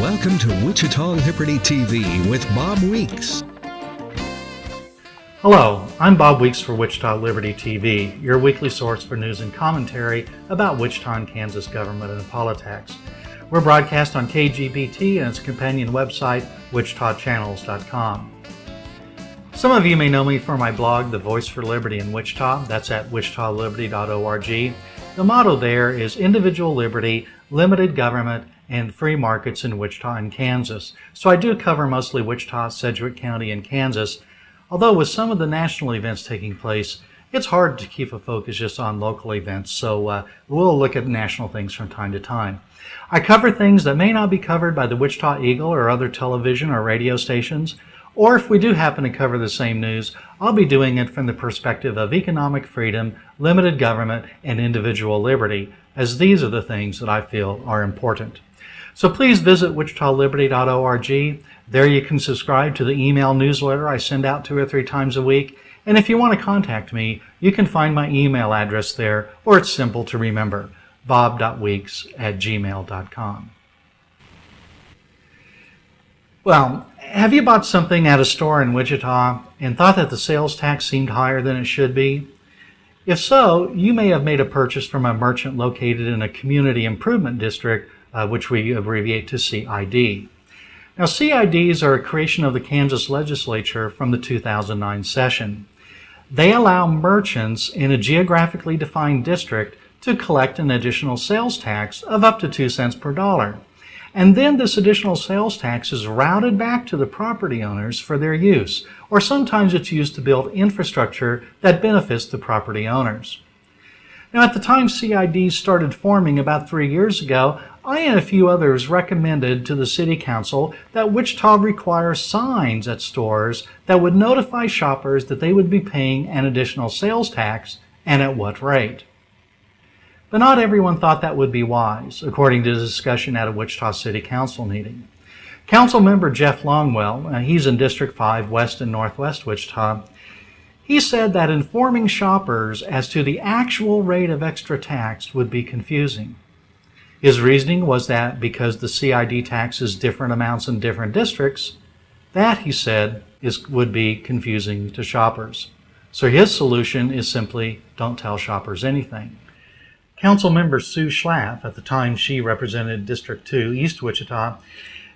Welcome to Wichita Liberty TV with Bob Weeks. Hello, I'm Bob Weeks for Wichita Liberty TV, your weekly source for news and commentary about Wichita and Kansas government and politics. We're broadcast on KGBT and its companion website, wichitachannels.com. Some of you may know me for my blog, The Voice for Liberty in Wichita. That's at wichitaliberty.org. The motto there is individual liberty, limited government, and free markets in Wichita and Kansas. So I do cover mostly Wichita, Sedgwick County, and Kansas. Although with some of the national events taking place, it's hard to keep a focus just on local events, so we'll look at national things from time to time. I cover things that may not be covered by the Wichita Eagle or other television or radio stations, or if we do happen to cover the same news, I'll be doing it from the perspective of economic freedom, limited government, and individual liberty, as these are the things that I feel are important. So please visit wichitaliberty.org. There you can subscribe to the email newsletter I send out 2 or 3 times a week. And if you want to contact me, you can find my email address there, or it's simple to remember, bob.weeks@gmail.com. Well, have you bought something at a store in Wichita and thought that the sales tax seemed higher than it should be? If so, you may have made a purchase from a merchant located in a community improvement district, which we abbreviate to CID. Now, CIDs are a creation of the Kansas legislature from the 2009 session. They allow merchants in a geographically defined district to collect an additional sales tax of up to 2 cents per dollar. And then this additional sales tax is routed back to the property owners for their use, or sometimes it's used to build infrastructure that benefits the property owners. Now, at the time CIDs started forming about 3 years ago, I and a few others recommended to the City Council that Wichita require signs at stores that would notify shoppers that they would be paying an additional sales tax and at what rate. But not everyone thought that would be wise, according to the discussion at a Wichita City Council meeting. Council member Jeff Longwell, he's in District 5, West and Northwest Wichita, he said that informing shoppers as to the actual rate of extra tax would be confusing. His reasoning was that because the CID tax is different amounts in different districts, that, he said, would be confusing to shoppers. So his solution is simply don't tell shoppers anything. Councilmember Sue Schlaff, at the time she represented District 2, East Wichita,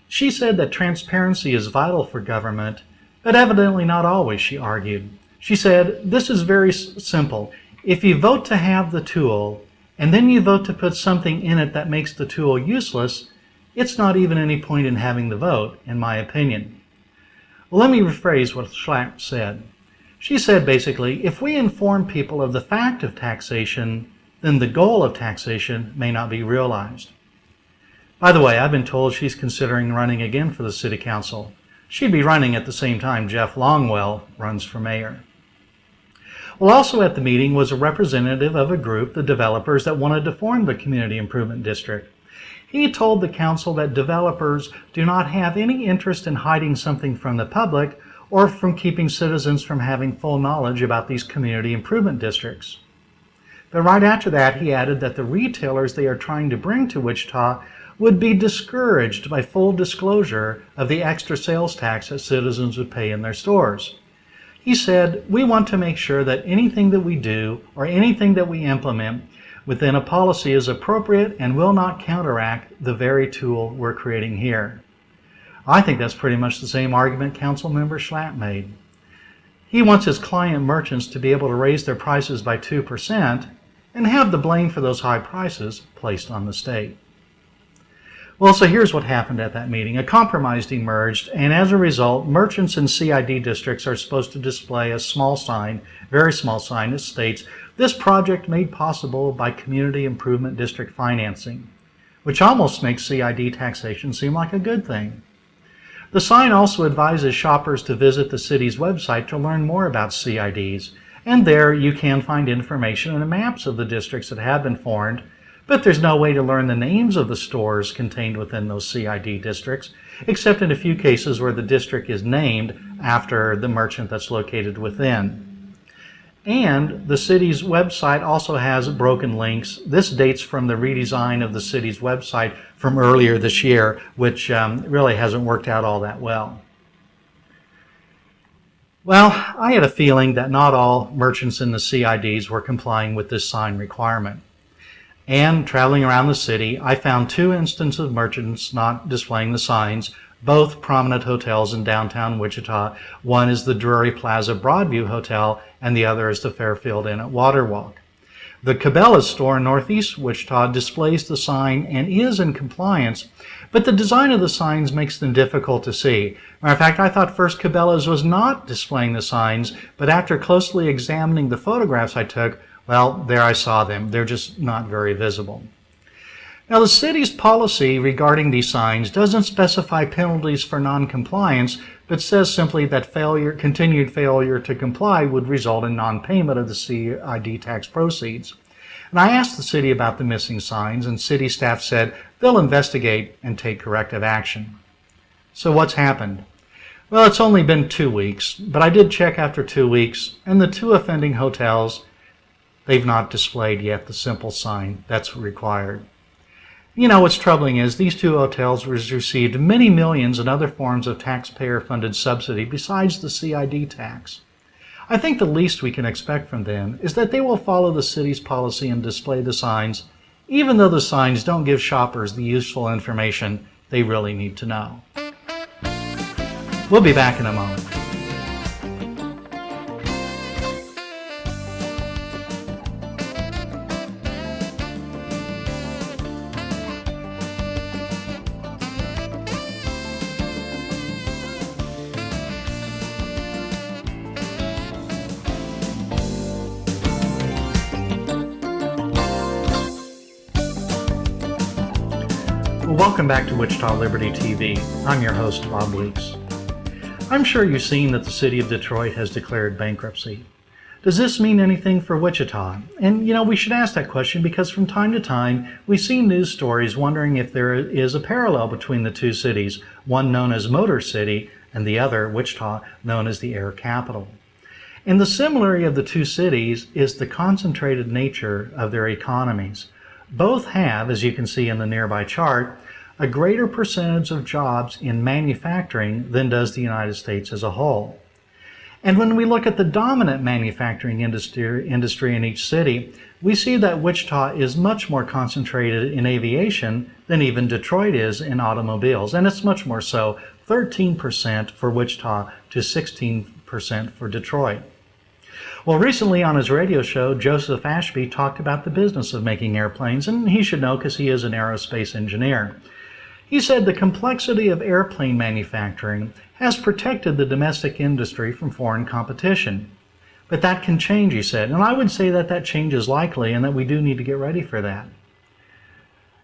she said that transparency is vital for government, but evidently not always, she argued. She said, this is very simple. If you vote to have the tool, and then you vote to put something in it that makes the tool useless, it's not even any point in having the vote, in my opinion. Well, let me rephrase what Schlapp said. She said basically, if we inform people of the fact of taxation, then the goal of taxation may not be realized. By the way, I've been told she's considering running again for the City Council. She'd be running at the same time Jeff Longwell runs for mayor. Well, also at the meeting was a representative of a group, the developers, that wanted to form the Community Improvement District. He told the council that developers do not have any interest in hiding something from the public or from keeping citizens from having full knowledge about these community improvement districts. But right after that, he added that the retailers they are trying to bring to Wichita would be discouraged by full disclosure of the extra sales tax that citizens would pay in their stores. He said, we want to make sure that anything that we do or anything that we implement within a policy is appropriate and will not counteract the very tool we're creating here. I think that's pretty much the same argument Councilmember Schlapp made. He wants his client merchants to be able to raise their prices by 2% and have the blame for those high prices placed on the state. Well, so here's what happened at that meeting. A compromise emerged, and as a result, merchants in CID districts are supposed to display a small sign, very small sign, that states, "This project made possible by Community Improvement District financing," which almost makes CID taxation seem like a good thing. The sign also advises shoppers to visit the city's website to learn more about CIDs, and there you can find information and maps of the districts that have been formed, but there's no way to learn the names of the stores contained within those CID districts, except in a few cases where the district is named after the merchant that's located within. And the city's website also has broken links. This dates from the redesign of the city's website from earlier this year, which really hasn't worked out all that well. Well, I had a feeling that not all merchants in the CIDs were complying with this sign requirement. And traveling around the city, I found 2 instances of merchants not displaying the signs, both prominent hotels in downtown Wichita. One is the Drury Plaza Broadview Hotel, and the other is the Fairfield Inn at Waterwalk. The Cabela's store in northeast Wichita displays the sign and is in compliance, but the design of the signs makes them difficult to see. Matter of fact, I thought first Cabela's was not displaying the signs, but after closely examining the photographs I took, well, there I saw them. They're just not very visible. Now, the city's policy regarding these signs doesn't specify penalties for non-compliance, but says simply that continued failure to comply would result in non-payment of the CID tax proceeds. And I asked the city about the missing signs, and city staff said they'll investigate and take corrective action. So what's happened? Well, it's only been 2 weeks, but I did check after 2 weeks, and the 2 offending hotels, they've not displayed yet the simple sign that's required. You know, what's troubling is these 2 hotels received many millions in other forms of taxpayer-funded subsidy besides the CID tax. I think the least we can expect from them is that they will follow the city's policy and display the signs, even though the signs don't give shoppers the useful information they really need to know. We'll be back in a moment. Welcome back to Wichita Liberty TV. I'm your host, Bob Weeks. I'm sure you've seen that the city of Detroit has declared bankruptcy. Does this mean anything for Wichita? And you know, we should ask that question because from time to time we see news stories wondering if there is a parallel between the 2 cities, one known as Motor City and the other, Wichita, known as the Air Capital. And the similarity of the 2 cities is the concentrated nature of their economies. Both have, as you can see in the nearby chart, a greater percentage of jobs in manufacturing than does the United States as a whole. And when we look at the dominant manufacturing industry in each city, we see that Wichita is much more concentrated in aviation than even Detroit is in automobiles. And it's much more so, 13% for Wichita to 16% for Detroit. Well, recently on his radio show, Joseph Ashby talked about the business of making airplanes, and he should know because he is an aerospace engineer. He said the complexity of airplane manufacturing has protected the domestic industry from foreign competition. But that can change, he said, and I would say that that change is likely and that we do need to get ready for that.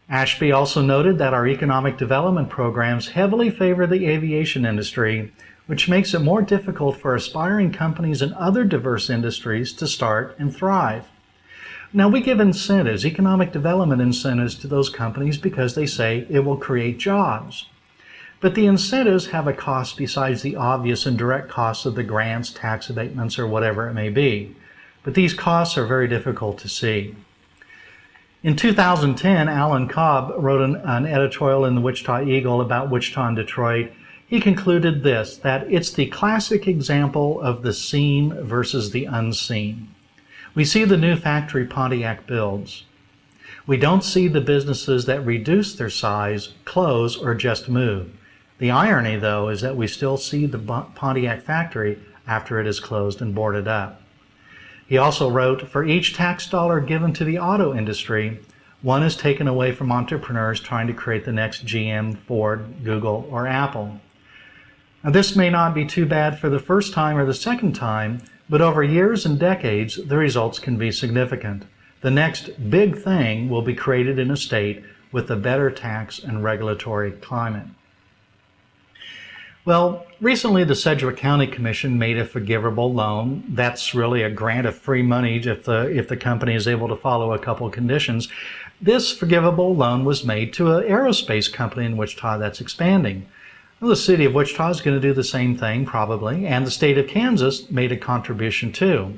Ashby also noted that our economic development programs heavily favor the aviation industry, which makes it more difficult for aspiring companies in other diverse industries to start and thrive. Now, we give incentives, economic development incentives to those companies because they say it will create jobs. But the incentives have a cost besides the obvious and direct costs of the grants, tax abatements, or whatever it may be. But these costs are very difficult to see. In 2010, Alan Cobb wrote an editorial in the Wichita Eagle about Wichita and Detroit. He concluded this, that it's the classic example of the seen versus the unseen. We see the new factory Pontiac builds. We don't see the businesses that reduce their size, close, or just move. The irony, though, is that we still see the Pontiac factory after it is closed and boarded up. He also wrote, for each tax dollar given to the auto industry, one is taken away from entrepreneurs trying to create the next GM, Ford, Google, or Apple. Now, this may not be too bad for the first time or the second time, but over years and decades, the results can be significant. The next big thing will be created in a state with a better tax and regulatory climate. Well, recently the Sedgwick County Commission made a forgivable loan. That's really a grant of free money if the company is able to follow a couple of conditions. This forgivable loan was made to an aerospace company in Wichita that's expanding. Well, the city of Wichita is going to do the same thing, probably, and the state of Kansas made a contribution too.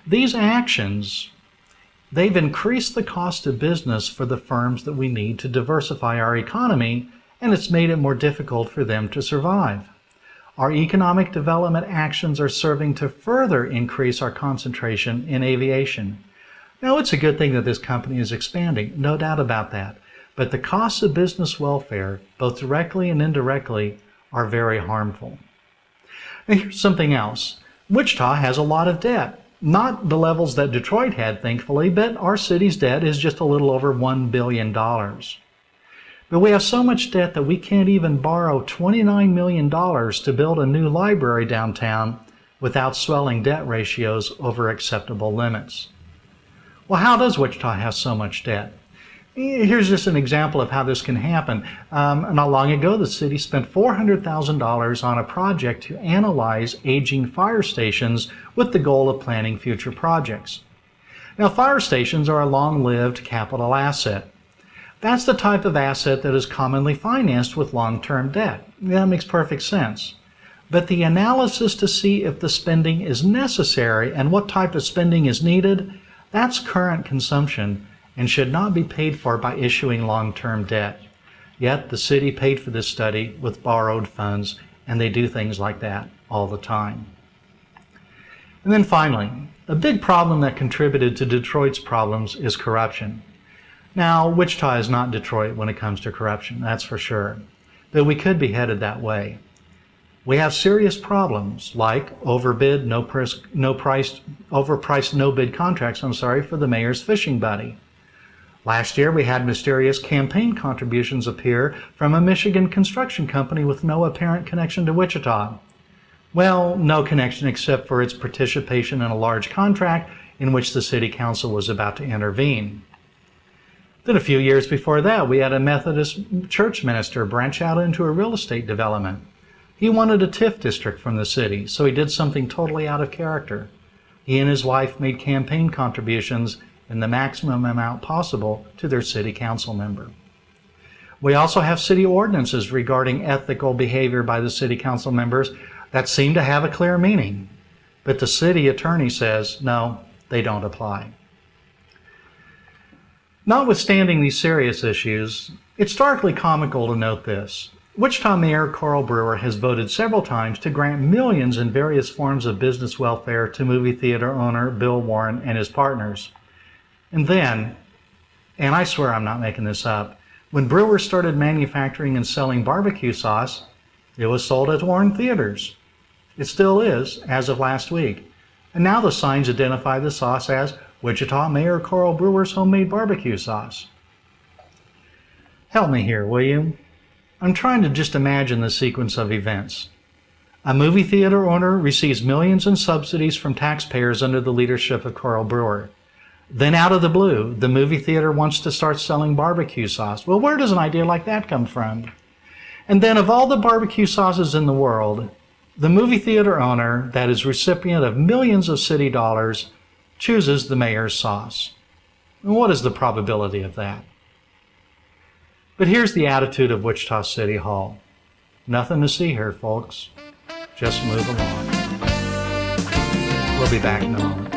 These actions, they've increased the cost of business for the firms that we need to diversify our economy, and it's made it more difficult for them to survive. Our economic development actions are serving to further increase our concentration in aviation. Now, it's a good thing that this company is expanding, no doubt about that, but the costs of business welfare, both directly and indirectly, are very harmful. Now, here's something else. Wichita has a lot of debt. Not the levels that Detroit had, thankfully, but our city's debt is just a little over $1 billion. But we have so much debt that we can't even borrow $29 million to build a new library downtown without swelling debt ratios over acceptable limits. Well, how does Wichita have so much debt? Here's just an example of how this can happen. Not long ago, the city spent $400,000 on a project to analyze aging fire stations with the goal of planning future projects. Now, fire stations are a long-lived capital asset. That's the type of asset that is commonly financed with long-term debt. That makes perfect sense. But the analysis to see if the spending is necessary and what type of spending is needed, that's current consumption and should not be paid for by issuing long-term debt. Yet the city paid for this study with borrowed funds, and they do things like that all the time. And then finally, a big problem that contributed to Detroit's problems is corruption. Now, Wichita is not Detroit when it comes to corruption, that's for sure, but we could be headed that way. We have serious problems like overpriced no-bid contracts, for the mayor's fishing buddy. Last year, we had mysterious campaign contributions appear from a Michigan construction company with no apparent connection to Wichita. Well, no connection except for its participation in a large contract in which the city council was about to intervene. Then a few years before that, we had a Methodist church minister branch out into a real estate development. He wanted a TIF district from the city, so he did something totally out of character. He and his wife made campaign contributions in the maximum amount possible to their city council member. We also have city ordinances regarding ethical behavior by the city council members that seem to have a clear meaning, but the city attorney says, no, they don't apply. Notwithstanding these serious issues, it's starkly comical to note this. Wichita Mayor Carl Brewer has voted several times to grant millions in various forms of business welfare to movie theater owner Bill Warren and his partners. And then, and I swear I'm not making this up, when Brewer started manufacturing and selling barbecue sauce, it was sold at Warren theaters. It still is, as of last week. And now the signs identify the sauce as Wichita Mayor Carl Brewer's homemade barbecue sauce. Help me here, will you? I'm trying to just imagine the sequence of events. A movie theater owner receives millions in subsidies from taxpayers under the leadership of Carl Brewer. Then out of the blue, the movie theater wants to start selling barbecue sauce. Well, where does an idea like that come from? And then of all the barbecue sauces in the world, the movie theater owner that is recipient of millions of city dollars chooses the mayor's sauce. And what is the probability of that? But here's the attitude of Wichita City Hall. Nothing to see here, folks. Just move along. We'll be back in a moment.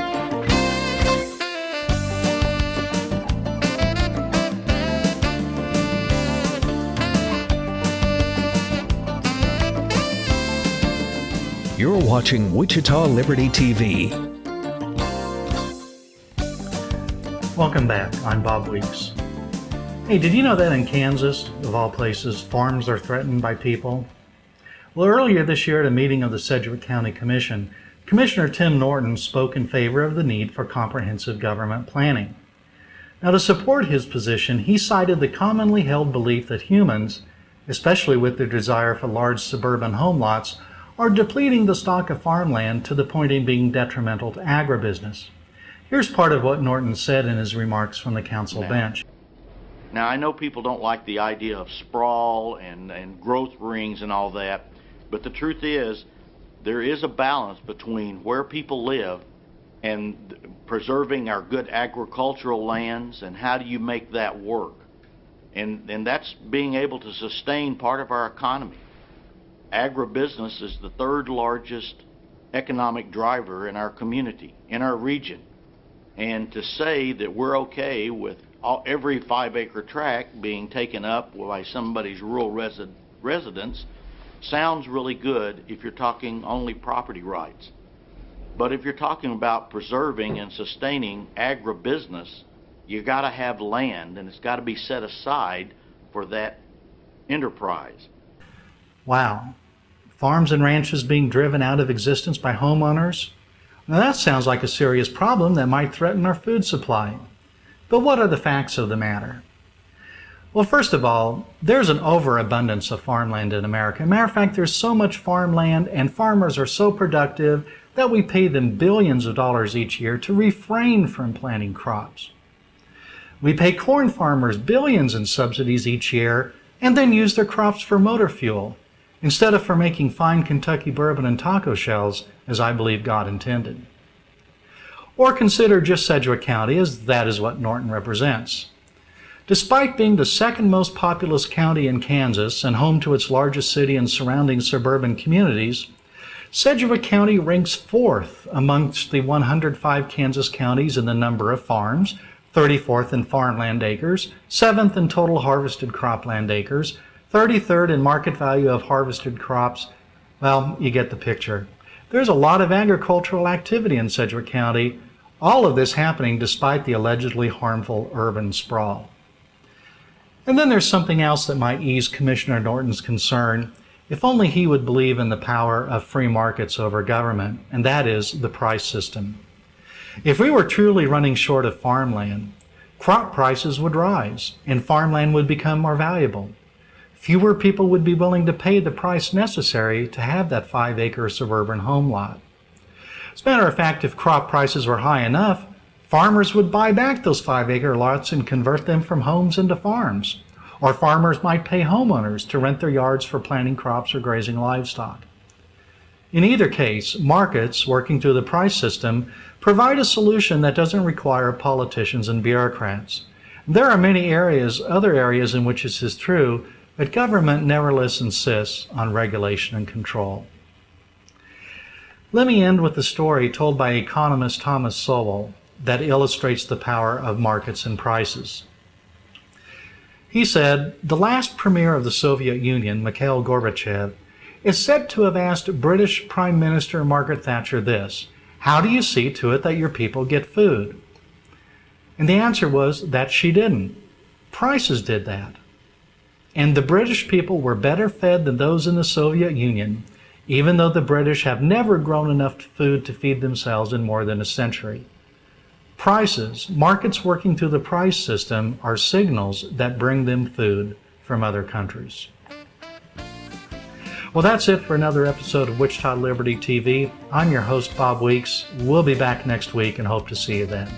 You're watching Wichita Liberty TV. Welcome back. I'm Bob Weeks. Hey, did you know that in Kansas, of all places, farms are threatened by people? Well, earlier this year at a meeting of the Sedgwick County Commission, Commissioner Tim Norton spoke in favor of the need for comprehensive government planning. Now, to support his position, he cited the commonly held belief that humans, especially with their desire for large suburban home lots, are depleting the stock of farmland to the point of being detrimental to agribusiness. Here's part of what Norton said in his remarks from the council bench. Now, I know people don't like the idea of sprawl and growth rings and all that, but the truth is there is a balance between where people live and preserving our good agricultural lands, and how do you make that work? And that's being able to sustain part of our economy. Agribusiness is the third largest economic driver in our community, in our region. And to say that we're okay with every 5-acre tract being taken up by somebody's rural residence sounds really good if you're talking only property rights. But if you're talking about preserving and sustaining agribusiness, you got to have land, and it's got to be set aside for that enterprise. Wow. Farms and ranches being driven out of existence by homeowners? Now that sounds like a serious problem that might threaten our food supply. But what are the facts of the matter? Well, first of all, there's an overabundance of farmland in America. As a matter of fact, there's so much farmland and farmers are so productive that we pay them billions of dollars each year to refrain from planting crops. We pay corn farmers billions in subsidies each year and then use their crops for motor fuel instead of for making fine Kentucky bourbon and taco shells, as I believe God intended. Or consider just Sedgwick County, as that is what Norton represents. Despite being the second most populous county in Kansas and home to its largest city and surrounding suburban communities, Sedgwick County ranks 4th amongst the 105 Kansas counties in the number of farms, 34th in farmland acres, 7th in total harvested cropland acres, 33rd in market value of harvested crops. Well, you get the picture. There's a lot of agricultural activity in Sedgwick County, all of this happening despite the allegedly harmful urban sprawl. And then there's something else that might ease Commissioner Norton's concern, if only he would believe in the power of free markets over government, and that is the price system. If we were truly running short of farmland, crop prices would rise and farmland would become more valuable. Fewer people would be willing to pay the price necessary to have that 5-acre suburban home lot. As a matter of fact, if crop prices were high enough, farmers would buy back those 5-acre lots and convert them from homes into farms. Or farmers might pay homeowners to rent their yards for planting crops or grazing livestock. In either case, markets, working through the price system, provide a solution that doesn't require politicians and bureaucrats. There are many other areas in which this is true, but government nevertheless insists on regulation and control. Let me end with a story told by economist Thomas Sowell that illustrates the power of markets and prices. He said, the last premier of the Soviet Union, Mikhail Gorbachev, is said to have asked British Prime Minister Margaret Thatcher this: how do you see to it that your people get food? And the answer was that she didn't. Prices did that. And the British people were better fed than those in the Soviet Union, even though the British have never grown enough food to feed themselves in more than a century. Prices, markets working through the price system, are signals that bring them food from other countries. Well, that's it for another episode of Wichita Liberty TV. I'm your host, Bob Weeks. We'll be back next week and hope to see you then.